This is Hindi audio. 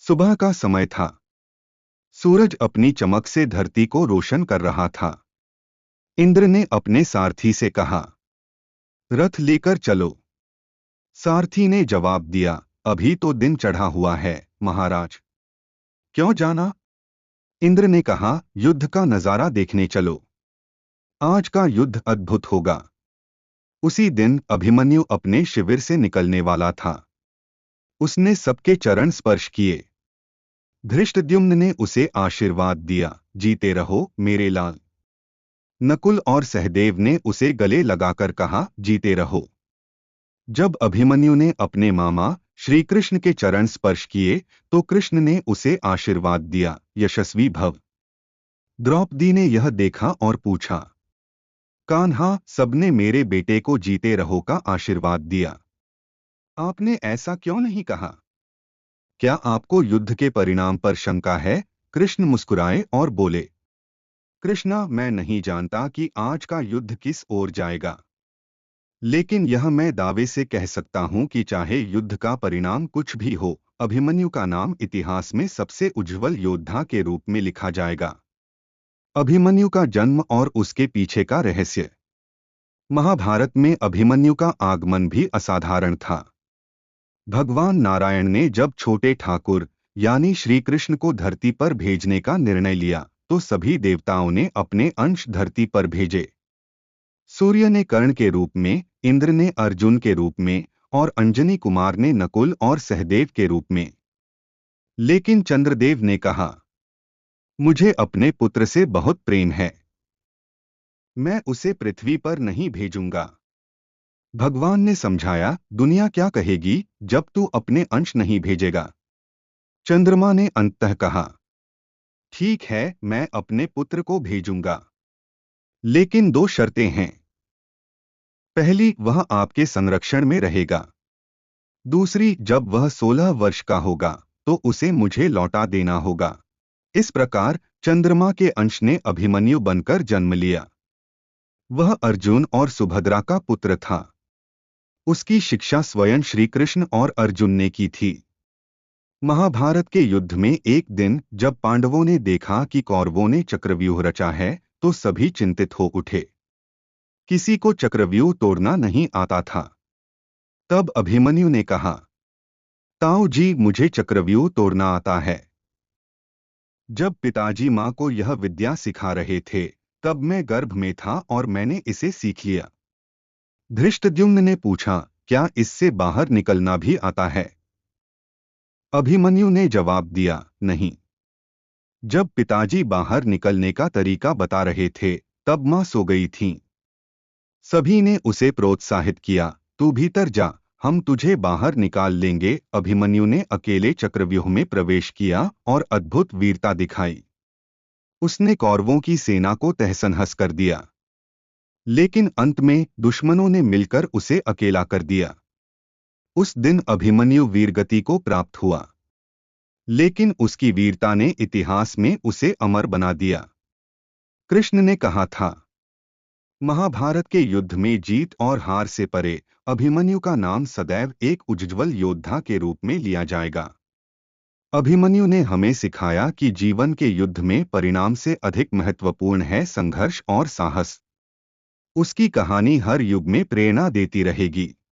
सुबह का समय था। सूरज अपनी चमक से धरती को रोशन कर रहा था। इंद्र ने अपने सारथी से कहा, रथ लेकर चलो। सारथी ने जवाब दिया, अभी तो दिन चढ़ा हुआ है महाराज। क्यों जाना? इंद्र ने कहा, युद्ध का नजारा देखने चलो। आज का युद्ध अद्भुत होगा। उसी दिन अभिमन्यु अपने शिविर से निकलने वाला था। उसने सबके चरण स्पर्श किए। धृष्टद्युम्न ने उसे आशीर्वाद दिया, जीते रहो मेरे लाल। नकुल और सहदेव ने उसे गले लगाकर कहा, जीते रहो। जब अभिमन्यु ने अपने मामा श्री कृष्ण के चरण स्पर्श किए तो कृष्ण ने उसे आशीर्वाद दिया, यशस्वी भव। द्रौपदी ने यह देखा और पूछा, कान्हा, सबने मेरे बेटे को जीते रहो का आशीर्वाद दिया, आपने ऐसा क्यों नहीं कहा? क्या आपको युद्ध के परिणाम पर शंका है? कृष्ण मुस्कुराए और बोले, कृष्णा, मैं नहीं जानता कि आज का युद्ध किस ओर जाएगा, लेकिन यह मैं दावे से कह सकता हूं कि चाहे युद्ध का परिणाम कुछ भी हो, अभिमन्यु का नाम इतिहास में सबसे उज्जवल योद्धा के रूप में लिखा जाएगा। अभिमन्यु का जन्म और उसके पीछे का रहस्य। महाभारत में अभिमन्यु का आगमन भी असाधारण था। भगवान नारायण ने जब छोटे ठाकुर यानी श्री कृष्ण को धरती पर भेजने का निर्णय लिया तो सभी देवताओं ने अपने अंश धरती पर भेजे। सूर्य ने कर्ण के रूप में, इंद्र ने अर्जुन के रूप में और अंजनी कुमार ने नकुल और सहदेव के रूप में। लेकिन चंद्रदेव ने कहा, मुझे अपने पुत्र से बहुत प्रेम है, मैं उसे पृथ्वी पर नहीं भेजूंगा। भगवान ने समझाया, दुनिया क्या कहेगी जब तू अपने अंश नहीं भेजेगा? चंद्रमा ने अंततः कहा, ठीक है, मैं अपने पुत्र को भेजूंगा, लेकिन दो शर्तें हैं। पहली, वह आपके संरक्षण में रहेगा। दूसरी, जब वह 16 वर्ष का होगा तो उसे मुझे लौटा देना होगा। इस प्रकार चंद्रमा के अंश ने अभिमन्यु बनकर जन्म लिया। वह अर्जुन और सुभद्रा का पुत्र था। उसकी शिक्षा स्वयं श्री कृष्ण और अर्जुन ने की थी। महाभारत के युद्ध में एक दिन जब पांडवों ने देखा कि कौरवों ने चक्रव्यूह रचा है तो सभी चिंतित हो उठे। किसी को चक्रव्यूह तोड़ना नहीं आता था। तब अभिमन्यु ने कहा, ताऊ जी, मुझे चक्रव्यूह तोड़ना आता है। जब पिताजी माँ को यह विद्या सिखा रहे थे तब मैं गर्भ में था और मैंने इसे सीख लिया। धृष्टद्युम्न ने पूछा, क्या इससे बाहर निकलना भी आता है? अभिमन्यु ने जवाब दिया, नहीं। जब पिताजी बाहर निकलने का तरीका बता रहे थे तब माँ सो गई थीं। सभी ने उसे प्रोत्साहित किया, तू भीतर जा, हम तुझे बाहर निकाल लेंगे। अभिमन्यु ने अकेले चक्रव्यूह में प्रवेश किया और अद्भुत वीरता दिखाई। उसने कौरवों की सेना को तहस-नहस कर दिया, लेकिन अंत में दुश्मनों ने मिलकर उसे अकेला कर दिया। उस दिन अभिमन्यु वीरगति को प्राप्त हुआ, लेकिन उसकी वीरता ने इतिहास में उसे अमर बना दिया। कृष्ण ने कहा था, महाभारत के युद्ध में जीत और हार से परे अभिमन्यु का नाम सदैव एक उज्ज्वल योद्धा के रूप में लिया जाएगा। अभिमन्यु ने हमें सिखाया कि जीवन के युद्ध में परिणाम से अधिक महत्वपूर्ण है संघर्ष और साहस। उसकी कहानी हर युग में प्रेरणा देती रहेगी।